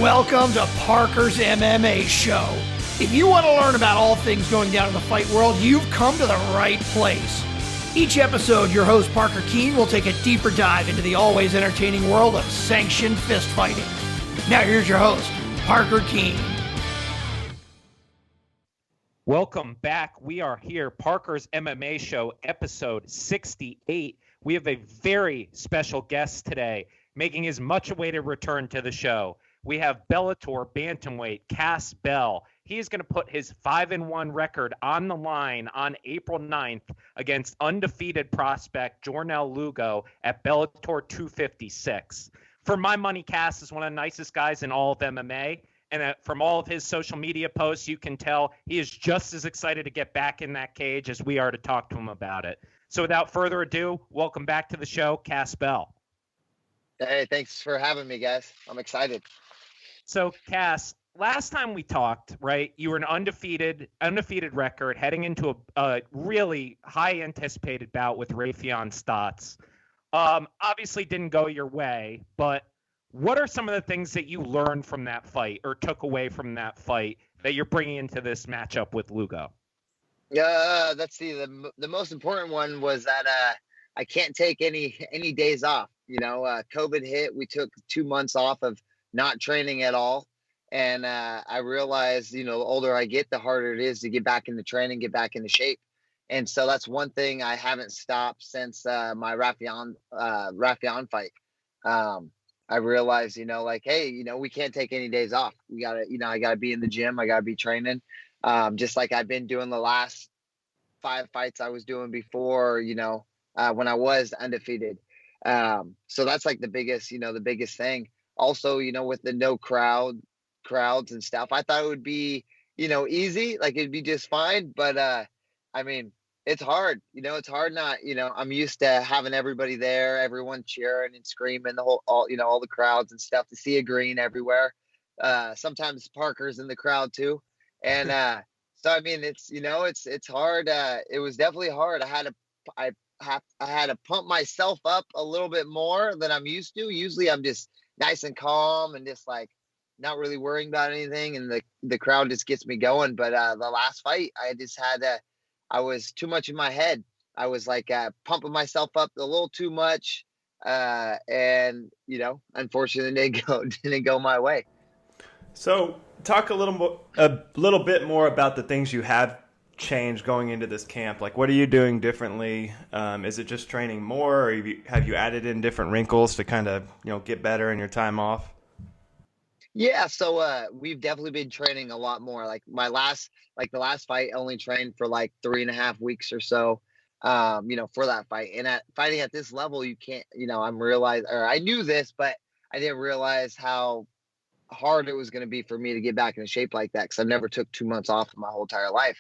Welcome to Parker's MMA Show. If you want to learn about all things going down in the fight world, you've come to the right place. Each episode, your host Parker Keene will take a deeper dive into the always entertaining world of sanctioned fist fighting. Now here's your host, Parker Keene. Welcome back. We are here, Parker's MMA Show, episode 68. We have a very special guest today, making his much-awaited return to the show. We have Bellator bantamweight Cass Bell. He is going to put his 5-1 record on the line on April 9th against undefeated prospect Jornel Lugo at Bellator 256. For my money, Cass is one of the nicest guys in all of MMA. And from all of his social media posts, you can tell he is just as excited to get back in that cage as we are to talk to him about it. So without further ado, welcome back to the show, Cass Bell. Hey, thanks for having me, guys. I'm excited. So, Cass, last time we talked, right, you were an undefeated record heading into a really high anticipated bout with Raytheon Stotts. Obviously didn't go your way, but what are some of the things that you learned from that fight or took away from that fight that you're bringing into this matchup with Lugo? Let's see. The most important one was that I can't take any days off. You know, COVID hit. We took 2 months off of not training at all. And I realized, you know, the older I get, the harder it is to get back into training, get back into shape. And so that's one thing I haven't stopped since my Raytheon fight. I realized, you know, like, hey, you know, we can't take any days off. We got to, you know, I got to be in the gym. I got to be training. Just like I've been doing the last 5 fights I was doing before, you know, when I was undefeated. So that's like the biggest thing. Also, you know, with the no crowds and stuff, I thought it would be, you know, easy, like it'd be just fine. But I mean, it's hard, you know, it's hard not, you know, I'm used to having everybody there, everyone cheering and screaming, all the crowds and stuff, to see a green everywhere. Sometimes Parker's in the crowd too. And so, I mean, it's, you know, it's hard. It was definitely hard. I had to pump myself up a little bit more than I'm used to. Usually I'm just nice and calm and just like not really worrying about anything. And the crowd just gets me going. But the last fight, I was too much in my head. I was like pumping myself up a little too much. And, you know, unfortunately didn't go my way. So talk a little bit more about the things you have changed going into this camp. Like, what are you doing differently? Is it just training more, or have you added in different wrinkles to kind of, you know, get better in your time off? Yeah, so we've definitely been training a lot more. Like the last fight, I only trained for like 3.5 weeks or so, you know, for that fight. And fighting at this level, you can't, you know, I knew this, but I didn't realize how hard it was going to be for me to get back into shape like that, because I've never took 2 months off in my whole entire life,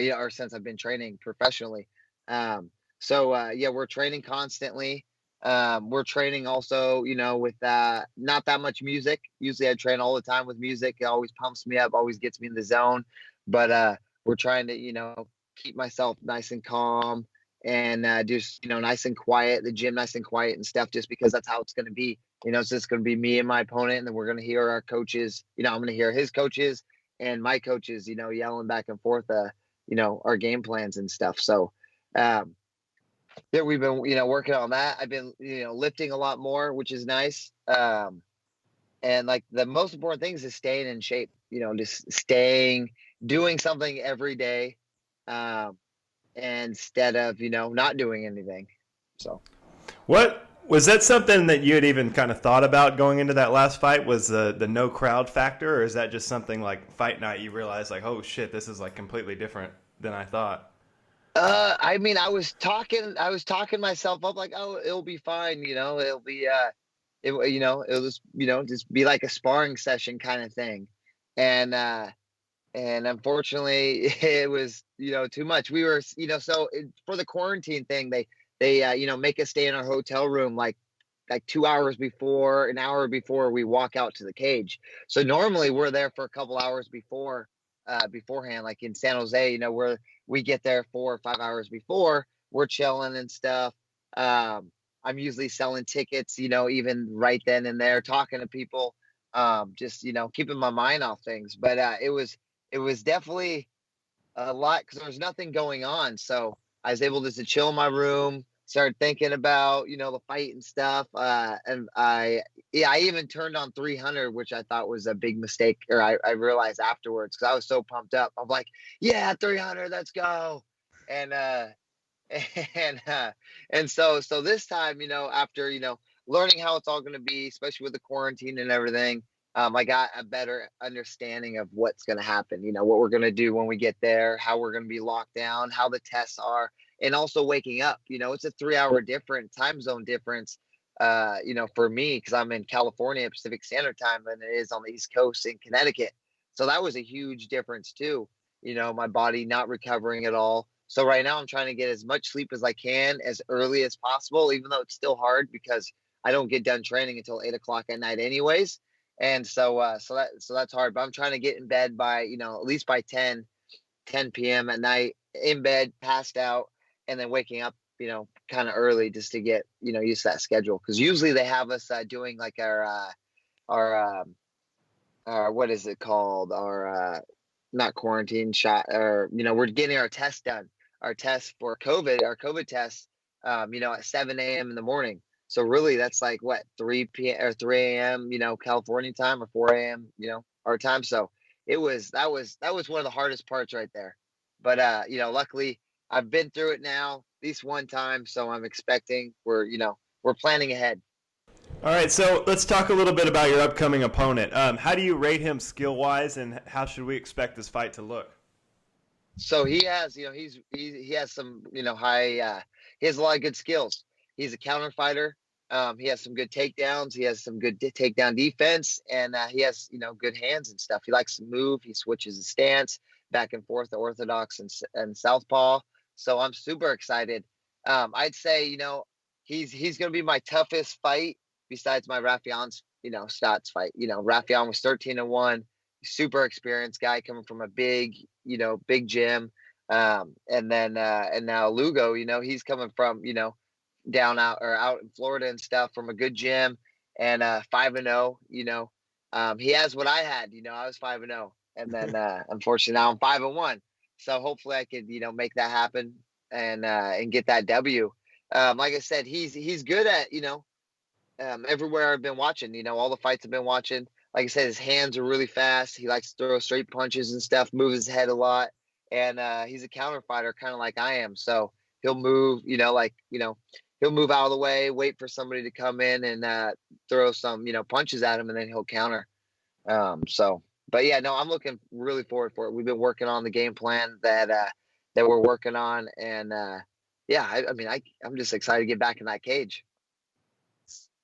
you know, or since I've been training professionally. So yeah, we're training constantly. We're training also, you know, with not that much music. Usually I train all the time with music. It always pumps me up, always gets me in the zone. But we're trying to, you know, keep myself nice and calm and just, you know, nice and quiet, the gym nice and quiet and stuff, just because that's how it's going to be. You know, it's just going to be me and my opponent, and then we're going to hear our coaches. You know, I'm going to hear his coaches and my coaches, you know, yelling back and forth, you know, our game plans and stuff. So, yeah, we've been, you know, working on that. I've been, you know, lifting a lot more, which is nice. And like the most important thing is staying in shape, you know, just doing something every day, instead of, you know, not doing anything. So What was that something that you had even kind of thought about going into that last fight? Was the no crowd factor, or is that just something like fight night you realize like, oh shit, this is like completely different than I thought? I mean, I was talking myself up like, oh, it'll be fine, you know, it'll be, you know, it'll just, you know, just be like a sparring session kind of thing. And unfortunately it was, you know, too much. We were, you know, for the quarantine thing, they you know, make us stay in our hotel room like 2 hours before, an hour before we walk out to the cage. So normally we're there for a couple hours beforehand, like in San Jose, you know, where we get there 4 or 5 hours before, we're chilling and stuff. I'm usually selling tickets, you know, even right then and there, talking to people. just, keeping my mind off things. But it was definitely a lot because there was nothing going on. So I was able just to chill in my room, start thinking about, the fight and stuff. And I even turned on 300, which I thought was a big mistake. Or I realized afterwards because I was so pumped up. I'm like, yeah, 300, let's go. And, and so this time, after, learning how it's all going to be, especially with the quarantine and everything, I got a better understanding of what's going to happen, what we're going to do when we get there, how we're going to be locked down, how the tests are, and also waking up. It's a 3-hour different time zone difference, for me, because I'm in California, Pacific Standard Time, than it is on the East Coast in Connecticut. So that was a huge difference too. My body not recovering at all. So right now I'm trying to get as much sleep as I can as early as possible, even though it's still hard because I don't get done training until 8 o'clock at night anyways. And so that's hard, but I'm trying to get in bed by, at least by 10 PM at night, in bed, passed out, and then waking up, kind of early just to get, used to that schedule. Cause usually they have us doing like our what is it called? Our, not quarantine shot, or, we're getting our test done, our test for COVID, our COVID test, at 7 a.m. in the morning. So really that's like what, 3 p.m. or 3 a.m., California time, or 4 a.m., our time. So that was one of the hardest parts right there. But, luckily I've been through it now, at least one time. So I'm expecting we're planning ahead. All right, so let's talk a little bit about your upcoming opponent. How do you rate him skill-wise, and how should we expect this fight to look? So he has, he has some, high, he has a lot of good skills. He's a counter fighter. He has some good takedowns. He has some good takedown defense, and he has, good hands and stuff. He likes to move. He switches his stance back and forth, the orthodox and southpaw. So I'm super excited. I'd say, he's going to be my toughest fight besides my Rafian's, Stotts fight. Rafian was 13-1, super experienced guy coming from a big gym. And now Lugo, he's coming from, down out in Florida and stuff, from a good gym, and 5-0. He has what I had. I was 5-0, and then unfortunately now I'm 5-1. So hopefully I could make that happen and get that W. Like I said, he's good at everywhere I've been watching. All the fights I've been watching. Like I said, his hands are really fast. He likes to throw straight punches and stuff, move his head a lot, and he's a counter fighter, kind of like I am. So he'll move, he'll move out of the way, wait for somebody to come in and throw some, punches at him, and then he'll counter. But yeah, no, I'm looking really forward for it. We've been working on the game plan that we're working on, and yeah, I'm just excited to get back in that cage.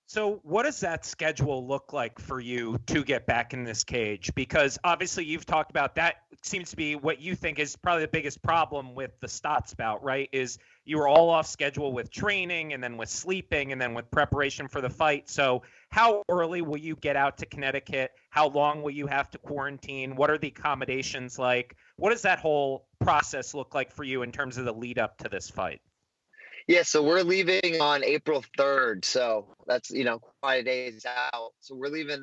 So what does that schedule look like for you to get back in this cage? Because obviously you've talked about that seems to be what you think is probably the biggest problem with the Stotts bout, right? Is you were all off schedule with training and then with sleeping and then with preparation for the fight. So how early will you get out to Connecticut? How long will you have to quarantine? What are the accommodations like? What does that whole process look like for you in terms of the lead up to this fight? Yeah, so we're leaving on April 3rd. So that's, quite a days out. So we're leaving,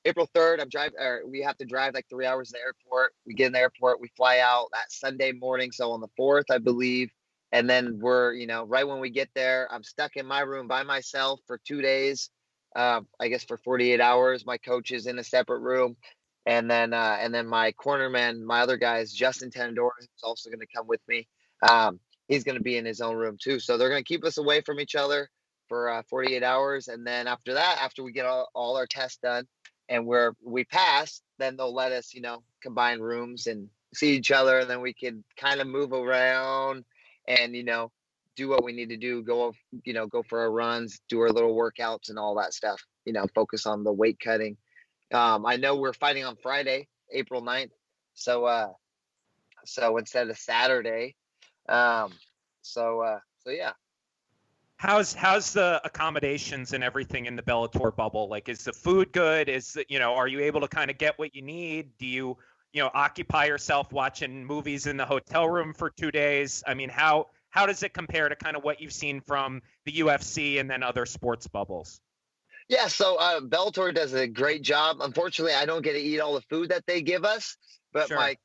April 3rd. We have to drive like 3 hours to the airport. We get in the airport, we fly out that Sunday morning. So on the 4th, I believe. And then we're, right when we get there, I'm stuck in my room by myself for 2 days. I guess for 48 hours. My coach is in a separate room. And then my cornerman, my other guy is Justin Tenador, who's also going to come with me. He's going to be in his own room too. So they're going to keep us away from each other for 48 hours. And then after that, after we get all our tests done and we pass, then they'll let us, combine rooms and see each other. And then we can kind of move around and, do what we need to do, go for our runs, do our little workouts and all that stuff, focus on the weight cutting. I know we're fighting on Friday, April 9th. So instead of Saturday, so yeah. How's the accommodations and everything in the Bellator bubble? Like, is the food good? Are you able to kind of get what you need? Do you, occupy yourself watching movies in the hotel room for 2 days? I mean, how does it compare to kind of what you've seen from the UFC and then other sports bubbles? Yeah, so Bellator does a great job. Unfortunately, I don't get to eat all the food that they give us, but Sure. my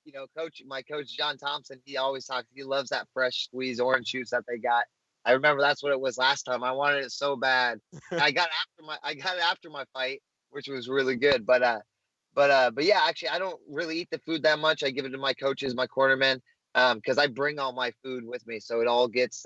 coach John Thompson, he always talks. He loves that fresh squeeze orange juice that they got. I remember that's what it was last time. I wanted it so bad. I got it after my fight, which was really good. But yeah, actually, I don't really eat the food that much. I give it to my coaches, my cornermen, because I bring all my food with me, so it all gets.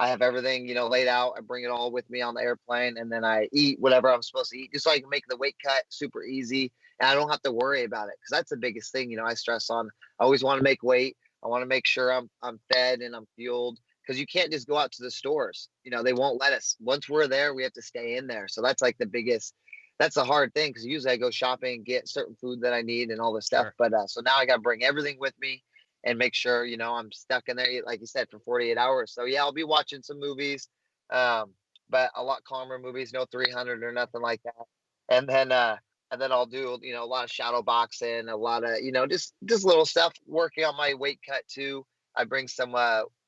I have everything, laid out. I bring it all with me on the airplane, and then I eat whatever I'm supposed to eat, just so I can make the weight cut super easy, and I don't have to worry about it, because that's the biggest thing. I stress on. I always want to make weight. I want to make sure I'm fed and I'm fueled, because you can't just go out to the stores. They won't let us. Once we're there, we have to stay in there. So that's like the biggest. That's the hard thing, because usually I go shopping, get certain food that I need and all this stuff. Sure. But so now I got to bring everything with me and make sure, I'm stuck in there, like you said, for 48 hours. So yeah, I'll be watching some movies, but a lot calmer movies, no 300 or nothing like that. And then I'll do, a lot of shadow boxing, a lot of, just little stuff, working on my weight cut too. I bring some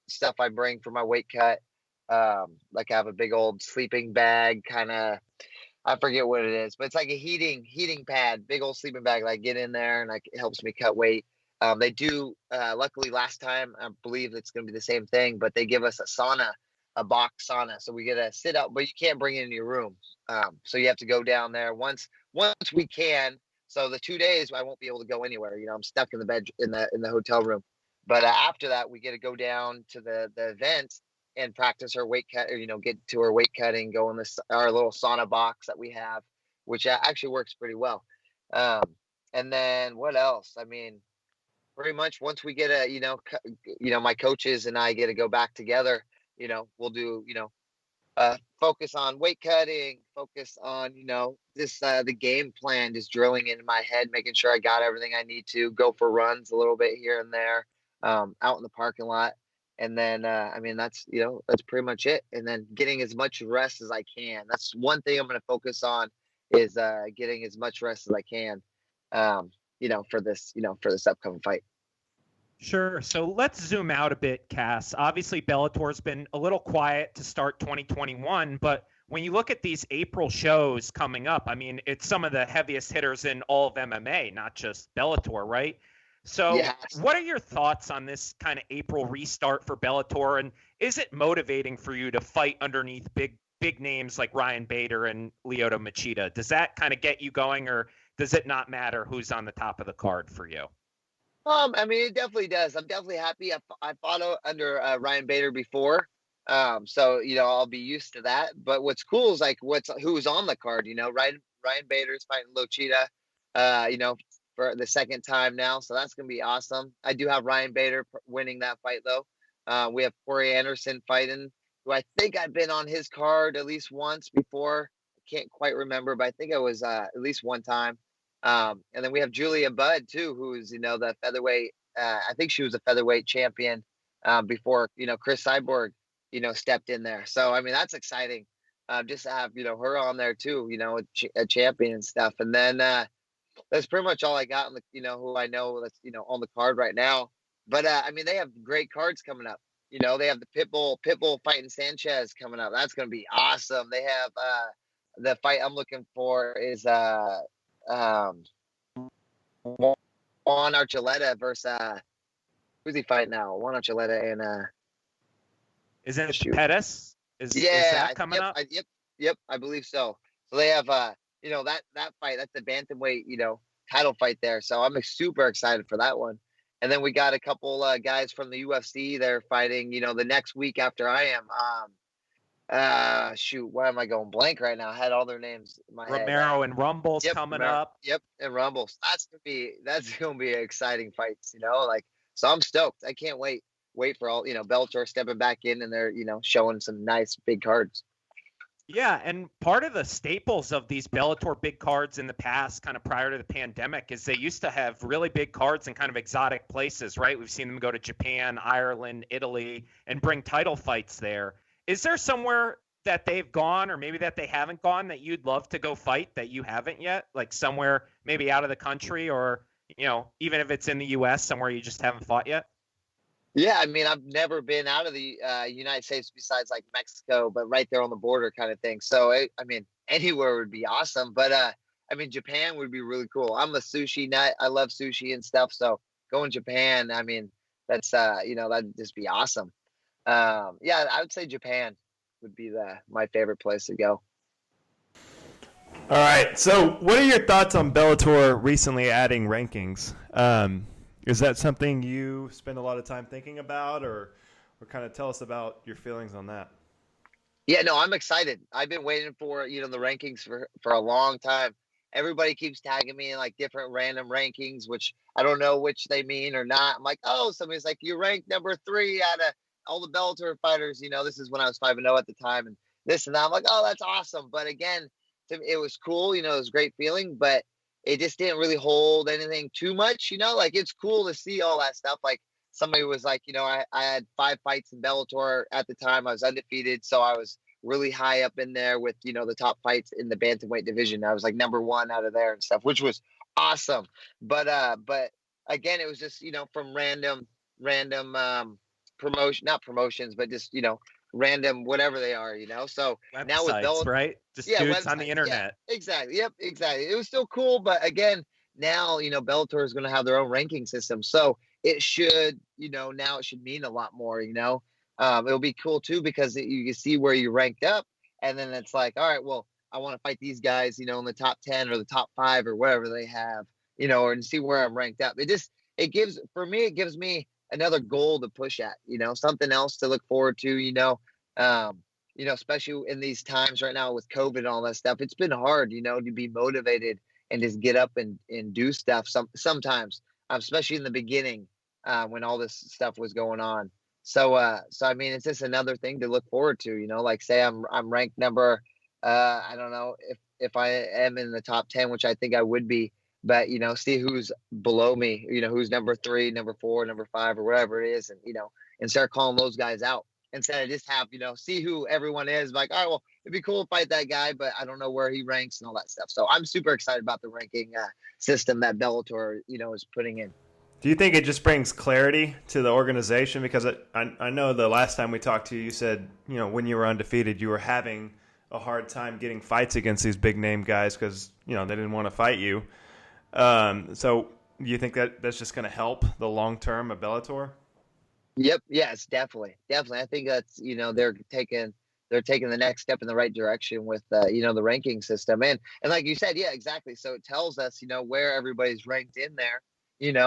stuff I bring for my weight cut. Like I have a big old sleeping bag, kind of, I forget what it is, but it's like a heating pad, big old sleeping bag. I get in there and it helps me cut weight. They do, luckily last time, I believe it's going to be the same thing, but they give us a box sauna. So we get to sit out, but you can't bring it in your room. So you have to go down there once we can. So the 2 days I won't be able to go anywhere. I'm stuck in the bed in the hotel room. But after that, we get to go down to the event and practice our weight cut, or get to our weight cutting, go in our little sauna box that we have, which actually works pretty well. And then what else? I mean, pretty much once we get my coaches and I get to go back together, we'll do, focus on weight cutting, focus on, this, the game plan, just drilling in my head, making sure I got everything I need to go for runs a little bit here and there, out in the parking lot. And then, that's pretty much it. And then getting as much rest as I can. That's one thing I'm going to focus on, is getting as much rest as I can, for this upcoming fight. Sure. So let's zoom out a bit, Cass. Obviously, Bellator's been a little quiet to start 2021, but when you look at these April shows coming up, I mean, it's some of the heaviest hitters in all of MMA, not just Bellator, right? So Yes. What are your thoughts on this kind of April restart for Bellator? And is it motivating for you to fight underneath big names like Ryan Bader and Lyoto Machida? Does that kind of get you going, or does it not matter who's on the top of the card for you? It definitely does. I'm definitely happy. I fought under Ryan Bader before, so I'll be used to that. But what's cool is who's on the card. Ryan Bader's fighting Lochita, for the second time now, so that's gonna be awesome. I do have Ryan Bader winning that fight though. We have Corey Anderson fighting, who I think I've been on his card at least once before. I can't quite remember, but I think I was at least one time. And then we have Julia Budd too, who's the featherweight. I think she was a featherweight champion before Chris Cyborg stepped in there. So that's exciting. Just to have her on there too. A champion and stuff. And then that's pretty much all I got on the who I know that's on the card right now. But they have great cards coming up. They have the Pitbull fighting Sanchez coming up. That's going to be awesome. They have the fight I'm looking for is Juan Archuleta versus who's he fighting now? Juan Archuleta and is it Pettis? Is that coming up? Yep, I believe so. So they have that fight. That's the bantamweight title fight there. So I'm super excited for that one. And then we got a couple guys from the UFC. They're fighting the next week after I am. Shoot, why am I going blank right now? I had all their names in my head. Romero and Rumble's coming up. Yep, and Rumbles. That's gonna be exciting fights, so I'm stoked. I can't wait for all Bellator stepping back in, and they're showing some nice big cards. Yeah, and part of the staples of these Bellator big cards in the past, kind of prior to the pandemic, is they used to have really big cards in kind of exotic places, right? We've seen them go to Japan, Ireland, Italy, and bring title fights there. Is there somewhere that they've gone, or maybe that they haven't gone, that you'd love to go fight that you haven't yet? Like somewhere maybe out of the country, or, even if it's in the U.S., somewhere you just haven't fought yet? Yeah, I've never been out of the United States besides like Mexico, but right there on the border kind of thing. So, anywhere would be awesome. But I mean, Japan would be really cool. I'm a sushi nut. I love sushi and stuff. So going Japan, I mean, that's that'd just be awesome. Yeah, I would say Japan would be my favorite place to go. All right. So, what are your thoughts on Bellator recently adding rankings? Is that something you spend a lot of time thinking about, or kind of tell us about your feelings on that? Yeah, no, I'm excited. I've been waiting for, the rankings for a long time. Everybody keeps tagging me in like different random rankings, which I don't know which they mean or not. I'm like, oh, somebody's like, you ranked number 3 out of all the Bellator fighters. This is when I was 5-0 at the time, and this and that. I'm like, oh, that's awesome. But again, to me, it was cool. It was a great feeling, but it just didn't really hold anything too much. Like it's cool to see all that stuff. Like somebody was like, I had 5 fights in Bellator at the time. I was undefeated, so I was really high up in there with the top fights in the bantamweight division. I was like number 1 out of there and stuff, which was awesome. But again, it was just from random promotion, not promotions, but just random whatever they are. So websites, now with Bellator, right? Just dudes on the internet. Yeah, exactly. Yep, exactly. It was still cool, but again, now Bellator is going to have their own ranking system, so it should now it should mean a lot more. It'll be cool too because you can see where you ranked up, and then it's like, all right, well, I want to fight these guys, in the top 10 or the top 5 or whatever they have, and see where I'm ranked up. It gives me another goal to push at, something else to look forward to, especially in these times right now with COVID and all that stuff. It's been hard, to be motivated and just get up and do stuff sometimes, especially in the beginning when all this stuff was going on. So I mean, it's just another thing to look forward to, like say I'm ranked number, I don't know if I am in the top 10, which I think I would be, but, see who's below me, who's number 3, number 4, number 5, or whatever it is. And start calling those guys out instead of just have, see who everyone is like, all right, well, it'd be cool to fight that guy, but I don't know where he ranks and all that stuff. So I'm super excited about the ranking system that Bellator, is putting in. Do you think it just brings clarity to the organization? Because I know the last time we talked to you, you said, when you were undefeated, you were having a hard time getting fights against these big name guys because, they didn't want to fight you. So do you think that's just going to help the long term of Bellator? Yep. Yes, definitely. Definitely. I think that's, they're taking the next step in the right direction with, the ranking system. And like you said, yeah, exactly. So it tells us, where everybody's ranked in there,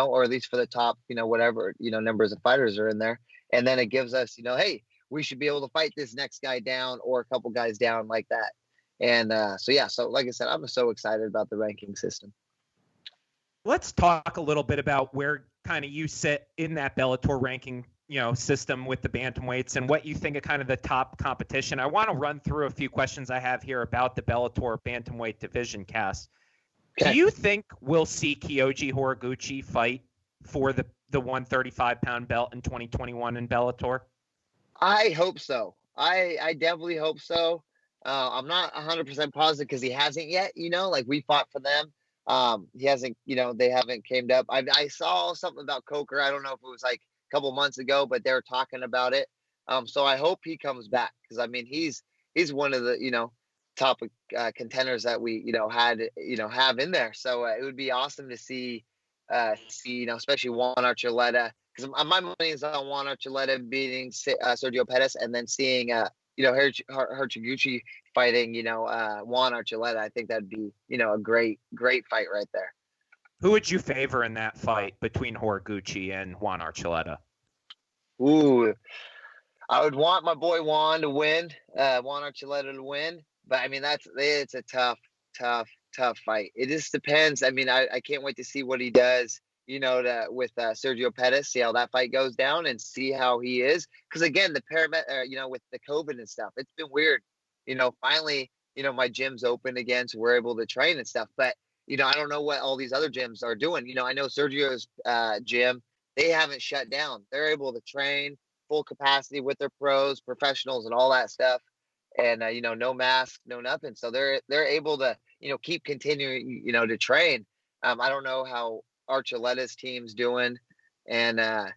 or at least for the top, whatever, numbers of fighters are in there. And then it gives us, hey, we should be able to fight this next guy down or a couple guys down like that. And so like I said, I'm so excited about the ranking system. Let's talk a little bit about where kind of you sit in that Bellator ranking, system with the bantamweights and what you think of kind of the top competition. I want to run through a few questions I have here about the Bellator bantamweight division, Cass. Okay. Do you think we'll see Kyoji Horiguchi fight for the 135-pound belt in 2021 in Bellator? I hope so. I definitely hope so. I'm not 100% positive because he hasn't yet, like we fought for them. He hasn't, they haven't came up. I saw something about Coker. I don't know if it was like a couple months ago, but they were talking about it. So I hope he comes back because I mean he's one of the top contenders that we have in there. So it would be awesome to see especially Juan Archuleta, because my money is on Juan Archuleta beating Sergio Pettis and then seeing Horiguchi fighting Juan Archuleta. I think that'd be a great fight right there. Who would you favor in that fight between Horiguchi and Juan Archuleta? Ooh, I would want my boy Juan to win, Juan Archuleta to win. But I mean, it's a tough fight. It just depends. I mean, I can't wait to see what he does, with Sergio Pettis, see how that fight goes down and see how he is. Because again, the with the COVID and stuff, it's been weird. Finally, my gym's open again, so we're able to train and stuff. But I don't know what all these other gyms are doing. I know Sergio's gym, they haven't shut down. They're able to train full capacity with their pros, professionals, and all that stuff. And no mask, no nothing. So they're able to keep continuing to train. I don't know how Archuleta's team's doing, and I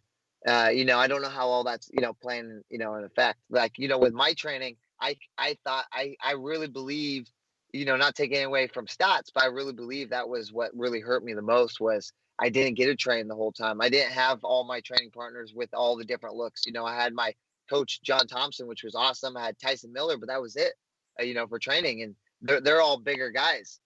don't know how all that's playing in effect. Like with my training, I thought I really believe not taking away from stats, but I really believe that was what really hurt me the most was I didn't get to train the whole time. I didn't have all my training partners with all the different looks. I had my coach, John Thompson, which was awesome. I had Tyson Miller, but that was it, for training. And they're all bigger guys,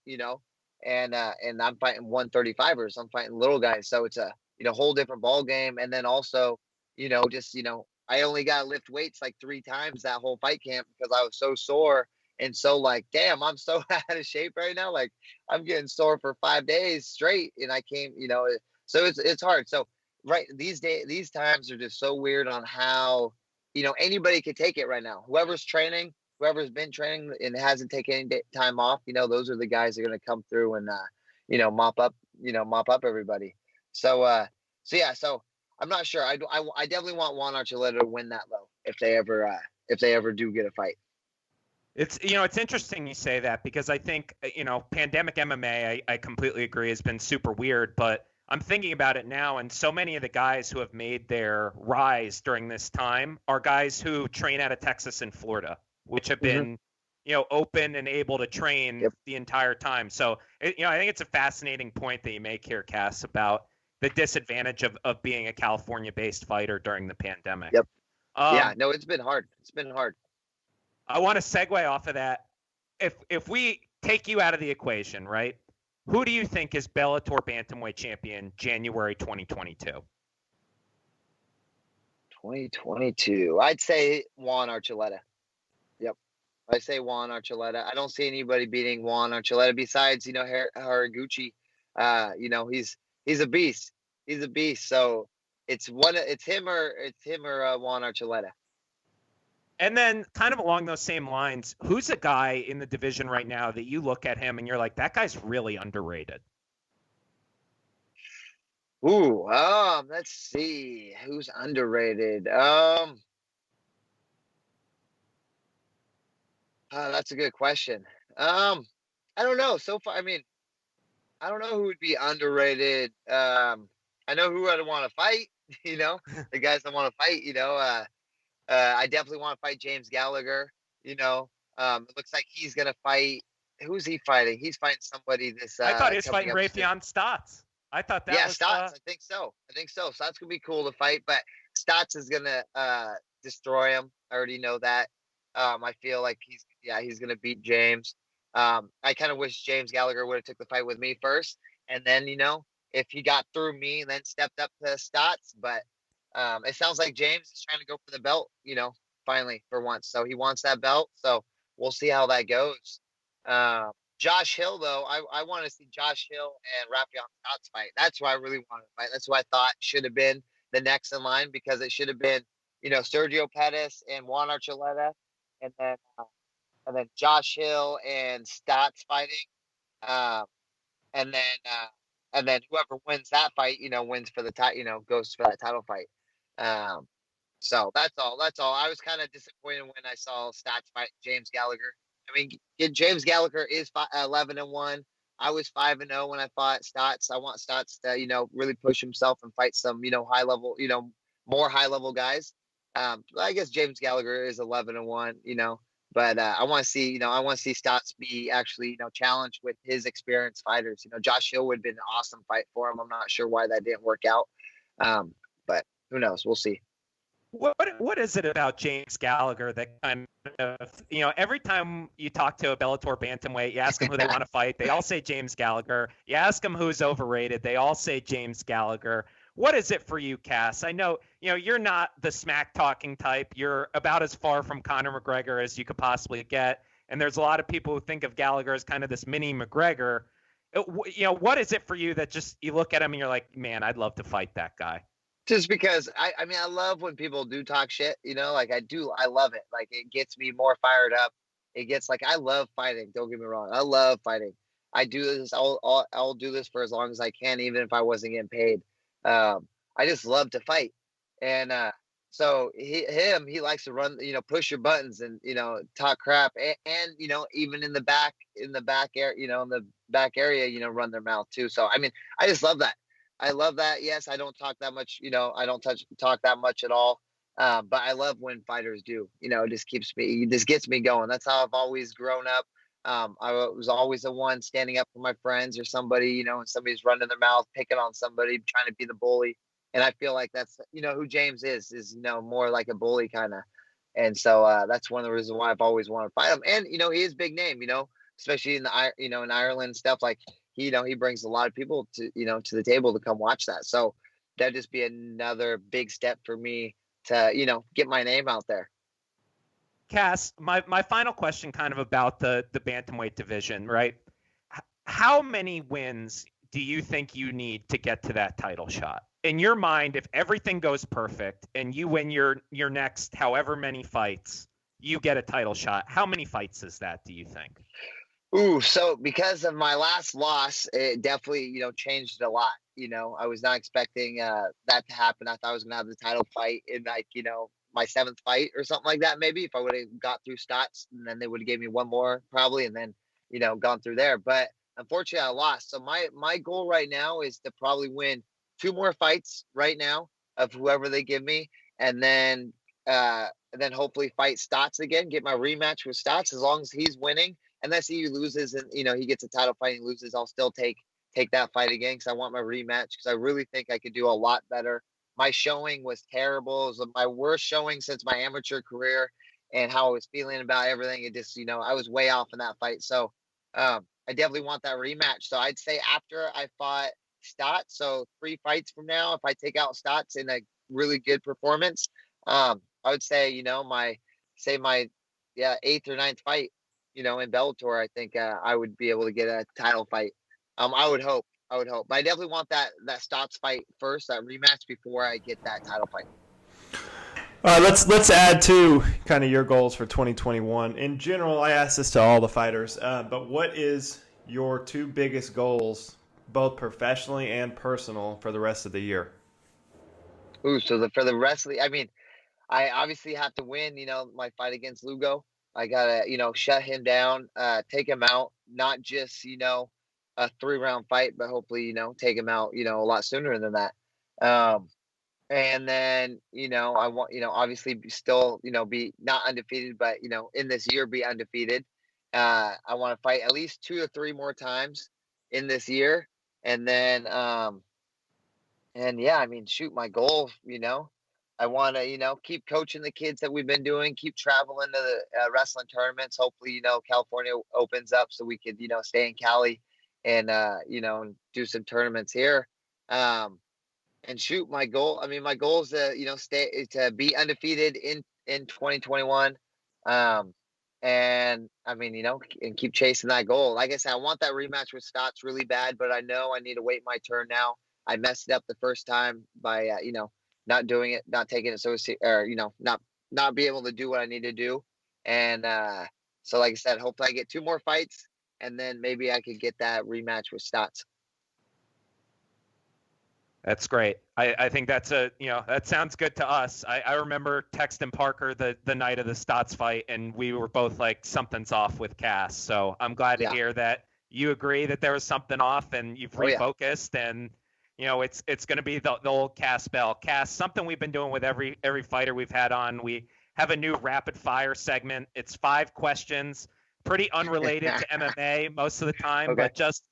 and I'm fighting 135ers. I'm fighting little guys. So it's a, whole different ball game. And then also, I only got to lift weights like 3 times that whole fight camp because I was so sore. And so like, damn, I'm so out of shape right now. Like I'm getting sore for 5 days straight and I came, so it's hard. So right. These times are just so weird on how, anybody could take it right now. Whoever's whoever's been training and hasn't taken any time off, those are the guys that are going to come through and, mop up everybody. So yeah, so I'm not sure. I definitely want Juan Archuleta to win that though, if they ever do get a fight. It's interesting you say that because I think, pandemic MMA, I completely agree, has been super weird, but I'm thinking about it now, and so many of the guys who have made their rise during this time are guys who train out of Texas and Florida, which have been, open and able to train the entire time. So, I think it's a fascinating point that you make here, Cass, about the disadvantage of being a California-based fighter during the pandemic. Yep. Yeah, no, it's been hard. I want to segue off of that. If we take you out of the equation, right? Who do you think is Bellator bantamweight champion January 2022? 2022. I'd say Juan Archuleta. Yep. I say Juan Archuleta. I don't see anybody beating Juan Archuleta besides, Haraguchi. He's a beast. He's a beast. So it's him or Juan Archuleta. And then kind of along those same lines, who's a guy in the division right now that you look at him and you're like, that guy's really underrated? Ooh, let's see. Who's underrated? That's a good question. I don't know. So far, I don't know who would be underrated. I know who I'd want to fight, the guys I want to fight, I definitely want to fight James Gallagher. It looks like he's gonna fight. Who's he fighting? He's fighting somebody this. I thought he was fighting Raytheon Stotts. I thought that was Stotts. I think so. Stotts gonna be cool to fight, but Stotts is gonna destroy him. I already know that. I feel like he's gonna beat James. I kind of wish James Gallagher would have took the fight with me first, and then if he got through me and then stepped up to Stotts, but. It sounds like James is trying to go for the belt, finally for once. So he wants that belt. So we'll see how that goes. Josh Hill, though, I want to see Josh Hill and Rafael Stotts fight. That's who I really want to fight. That's who I thought should have been the next in line because it should have been, Sergio Pettis and Juan Archuleta, and then Josh Hill and Stotts fighting, and then whoever wins that fight, wins for the title, goes for that title fight. So that's all. I was kind of disappointed when I saw Stotts fight James Gallagher. James Gallagher is 11-1. I was 5-0 when I fought Stotts. I want Stotts to, really push himself and fight some, high level, more high level guys. I guess James Gallagher is 11-1, but I want to see Stotts be actually, challenged with his experienced fighters. Josh Hill would have been an awesome fight for him. I'm not sure why that didn't work out. But who knows? We'll see. What is it about James Gallagher that kind of, every time you talk to a Bellator bantamweight, you ask them who they want to fight, they all say James Gallagher. You ask them who's overrated, they all say James Gallagher. What is it for you, Cass? I know, you're not the smack talking type. You're about as far from Conor McGregor as you could possibly get. And there's a lot of people who think of Gallagher as kind of this mini McGregor. What is it for you that just you look at him and you're like, man, I'd love to fight that guy? Just because I love when people do talk shit, I love it. Like it gets me more fired up. It gets I love fighting. Don't get me wrong. I love fighting. I do this. I'll do this for as long as I can, even if I wasn't getting paid. I just love to fight. And, so he likes to run, push your buttons and, talk crap and, even in the back area, run their mouth too. So, I just love that. I love that. Yes, I don't talk that much, I don't talk that much at all. But I love when fighters do, it just gets me going. That's how I've always grown up. I was always the one standing up for my friends or somebody, and somebody's running their mouth, picking on somebody, trying to be the bully. And I feel like that's, who James is, more like a bully kind of. And so that's one of the reasons why I've always wanted to fight him. And, he is big name, especially in in Ireland and stuff. Like, he brings a lot of people to, to the table to come watch that. So that'd just be another big step for me to, get my name out there. Cass, my final question kind of about the bantamweight division, right? How many wins do you think you need to get to that title shot? In your mind, if everything goes perfect and you win your next however many fights, you get a title shot. How many fights is that, do you think? Ooh, so because of my last loss, it definitely, changed a lot. I was not expecting that to happen. I thought I was going to have the title fight in my 7th fight or something like that. Maybe if I would have got through Stotts, and then they would have gave me one more probably, and then, gone through there. But unfortunately I lost. So my goal right now is to probably win 2 more fights right now of whoever they give me. And then hopefully fight Stotts again, get my rematch with Stotts as long as he's winning. Unless he loses and, he gets a title fight and loses, I'll still take that fight again because I want my rematch because I really think I could do a lot better. My showing was terrible. It was my worst showing since my amateur career, and how I was feeling about everything. It just, I was way off in that fight. So I definitely want that rematch. So I'd say after I fought Stotts, so 3 fights from now, if I take out Stotts in a really good performance, I would say, my 8th or 9th fight, in Bellator, I think I would be able to get a title fight. I would hope. But I definitely want that Stotts fight first, that rematch, before I get that title fight. Let's add to kind of your goals for 2021. In general, I ask this to all the fighters, but what is your 2 biggest goals, both professionally and personal, for the rest of the year? Ooh, so for the rest of I obviously have to win, my fight against Lugo. I gotta, shut him down, take him out, not just, a 3-round fight, but hopefully, take him out, a lot sooner than that. And then, I want, obviously still, be not undefeated, but, in this year, be undefeated. I want to fight at least 2 or 3 more times in this year. And then, shoot, my goal, I want to, keep coaching the kids that we've been doing, keep traveling to the wrestling tournaments. Hopefully, California opens up so we could, stay in Cali and, do some tournaments here. And shoot, my goal is to, to be undefeated in 2021. And and keep chasing that goal. Like I said, I want that rematch with Stotts really bad, but I know I need to wait my turn now. I messed it up the first time by, not doing it, not taking it so, or, not be able to do what I need to do. And so, like I said, hopefully I get 2 more fights, and then maybe I could get that rematch with Stotts. That's great. I think that's that sounds good to us. I remember texting Parker the night of the Stotts fight, and we were both like, something's off with Cass. So I'm glad to hear that you agree that there was something off and you've refocused and, it's going to be the old Cass Bell. Cass, something we've been doing with every fighter we've had on. We have a new rapid fire segment. It's 5 questions, pretty unrelated to MMA most of the time, but just,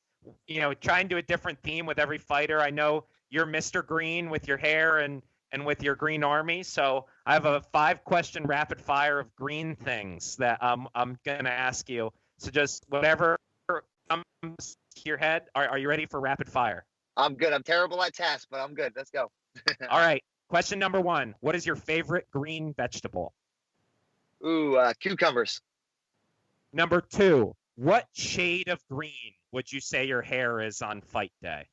try and do a different theme with every fighter. I know you're Mr. Green with your hair and with your green army. So I have a 5-question rapid fire of green things that I'm going to ask you. So just whatever comes to your head. Are you ready for rapid fire? I'm good. I'm terrible at tasks, but I'm good. Let's go. All right. Question number 1. What is your favorite green vegetable? Ooh, cucumbers. Number 2. What shade of green would you say your hair is on fight day?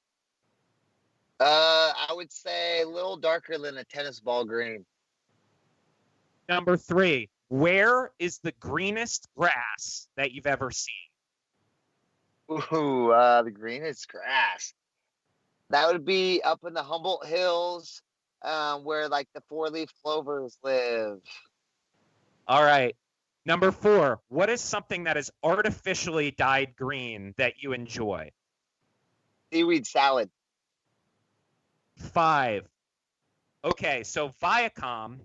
I would say a little darker than a tennis ball green. Number 3. Where is the greenest grass that you've ever seen? Ooh, the greenest grass. That would be up in the Humboldt Hills, where like the 4-leaf clovers live. All right. Number 4. What is something that is artificially dyed green that you enjoy? Seaweed salad. 5. Okay, so Viacom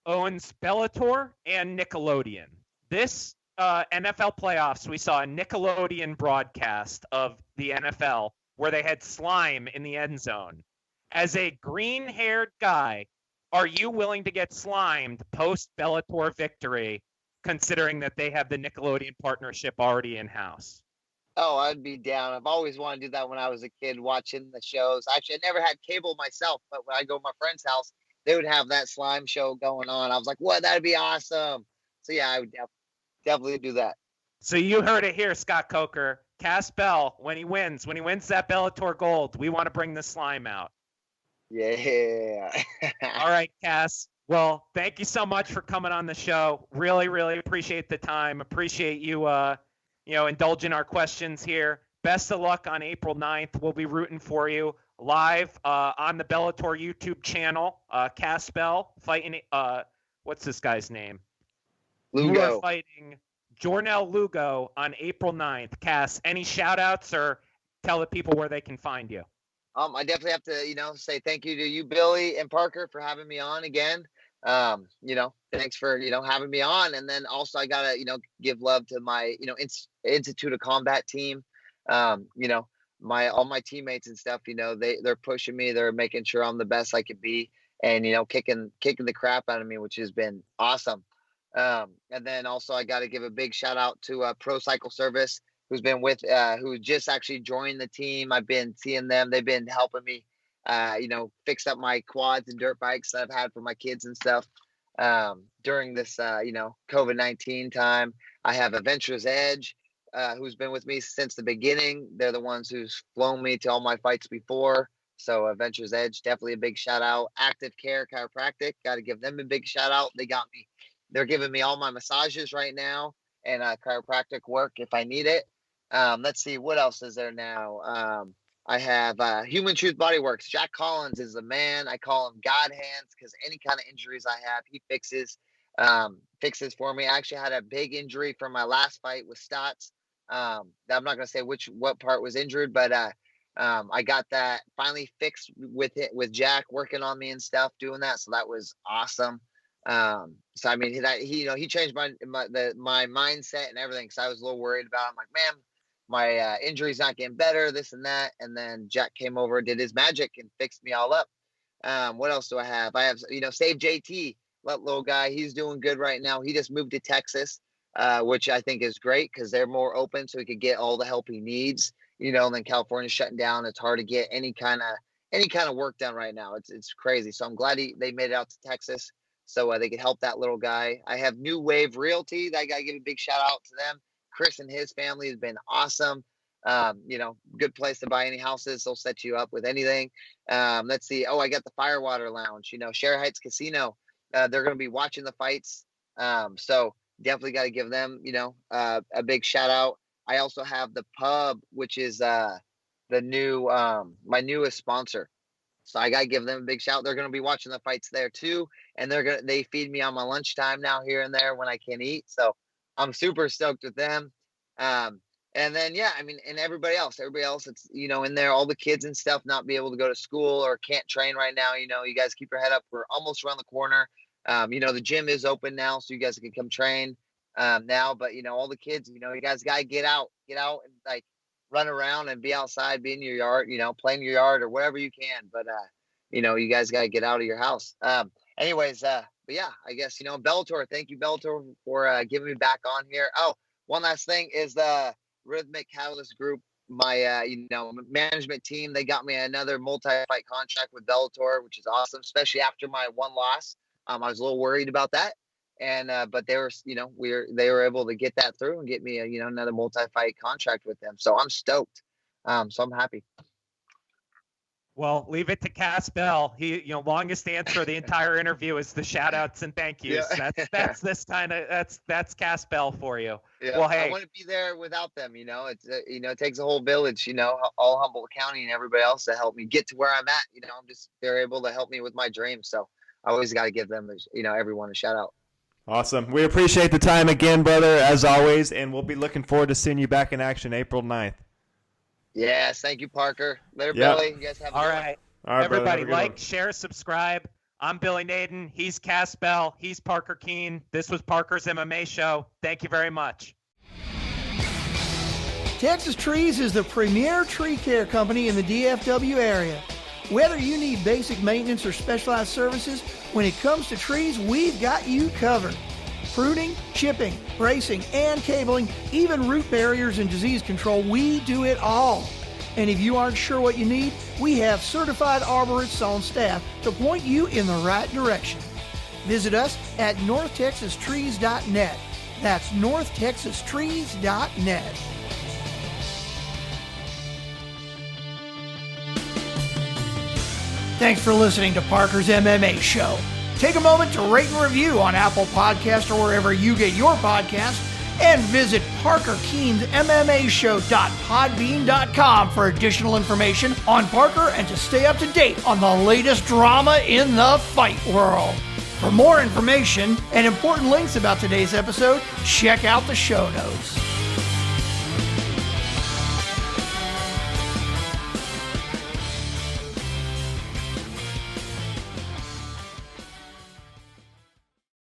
owns Bellator and Nickelodeon. This NFL playoffs, we saw a Nickelodeon broadcast of the NFL where they had slime in the end zone. As a green-haired guy, are you willing to get slimed post Bellator victory, considering that they have the Nickelodeon partnership already in-house? Oh, I'd be down. I've always wanted to do that when I was a kid watching the shows. Actually, I never had cable myself, but when I go to my friend's house, they would have that slime show going on. I was like, what? That'd be awesome. So, yeah, I would definitely do that. So you heard it here, Scott Coker. Cass Bell, when he wins that Bellator gold, we want to bring the slime out. Yeah. All right, Cass. Well, thank you so much for coming on the show. Really, really appreciate the time. Appreciate you, indulging our questions here. Best of luck on April 9th. We'll be rooting for you live on the Bellator YouTube channel. Cass Bell fighting, what's this guy's name? Lugo. You are fighting Jornel Lugo on April 9th. Cass, any shout-outs or tell the people where they can find you? I definitely have to, say thank you to you, Billy and Parker, for having me on again. Thanks for, having me on. And then also I gotta, give love to my, Institute of Combat team. All my teammates and stuff, they're pushing me. They're making sure I'm the best I could be, and, kicking the crap out of me, which has been awesome. And then also I got to give a big shout out to Pro Cycle Service, who just actually joined the team. I've been seeing them. They've been helping me, fix up my quads and dirt bikes that I've had for my kids and stuff during this, COVID-19 time. I have Adventurous Edge, who's been with me since the beginning. They're the ones who's flown me to all my fights before. So Adventurous Edge, definitely a big shout out. Active Care Chiropractic, got to give them a big shout out. They're giving me all my massages right now and chiropractic work if I need it. Let's see, what else is there now? I have Human Truth Body Works. Jack Collins is the man. I call him God Hands because any kind of injuries I have, he fixes for me. I actually had a big injury from my last fight with Stotts. I'm not going to say what part was injured, but I got that finally fixed with Jack working on me and stuff, doing that. So that was awesome. So I mean, he changed my mindset and everything. So I was a little worried about it. I'm like, man, my injury's not getting better, this and that. And then Jack came over, did his magic and fixed me all up. What else do I have? I have, Save JT, that little guy. He's doing good right now. He just moved to Texas, which I think is great because they're more open, so he could get all the help he needs. And then California's shutting down. It's hard to get any kind of work done right now. It's crazy. So I'm glad they made it out to Texas, so they could help that little guy. I have New Wave Realty. I got to give a big shout out to them. Chris and his family has been awesome. Good place to buy any houses. They'll set you up with anything. Let's see. Oh, I got the Firewater Lounge, Share Heights Casino. They're going to be watching the fights. So definitely got to give them, a big shout out. I also have the pub, which is the new, my newest sponsor. So I got to give them a big shout. They're going to be watching the fights there too. And they feed me on my lunchtime now here and there when I can't eat. So I'm super stoked with them. And then, yeah, I mean, and everybody else, it's, in there, all the kids and stuff, not be able to go to school or can't train right now. You guys keep your head up. We're almost around the corner. The gym is open now, so you guys can come train now. But, all the kids, you guys got to get out and like run around and be outside, be in your yard, play in your yard or whatever you can. But, you guys got to get out of your house. But yeah, I guess, Bellator, thank you, Bellator, for giving me back on here. Oh, one last thing is the Rhythmic Catalyst Group, my, management team. They got me another multi-fight contract with Bellator, which is awesome, especially after my one loss. I was a little worried about that. And, but they were, they were able to get that through and get me, another multi-fight contract with them. So I'm stoked. So I'm happy. Well, leave it to Cass Bell. He, longest answer of the entire interview is the shout outs and thank yous. Yeah. That's Cass Bell for you. Yeah. Well, hey, I want to be there without them. It's, it takes a whole village, all Humboldt County and everybody else to help me get to where I'm at. They're able to help me with my dreams. So I always got to give them, everyone a shout out. Awesome. We appreciate the time again, brother, as always. And we'll be looking forward to seeing you back in action April 9th. Yes, thank you, Parker. Later, Billy. You guys have a good one. All right, everybody, like, share, subscribe. I'm Billy Naden. He's Cass Bell. He's Parker Keene. This was Parker's MMA show. Thank you very much. Texas Trees is the premier tree care company in the DFW area. Whether you need basic maintenance or specialized services, when it comes to trees, we've got you covered. Pruning, chipping, bracing, and cabling, even root barriers and disease control, we do it all. And if you aren't sure what you need, we have certified arborists on staff to point you in the right direction. Visit us at northtexastrees.net. That's northtexastrees.net. Thanks for listening to Parker's MMA Show. Take a moment to rate and review on Apple Podcasts or wherever you get your podcasts, and visit parkerkeensmmashow.podbean.com for additional information on Parker and to stay up to date on the latest drama in the fight world. For more information and important links about today's episode, check out the show notes.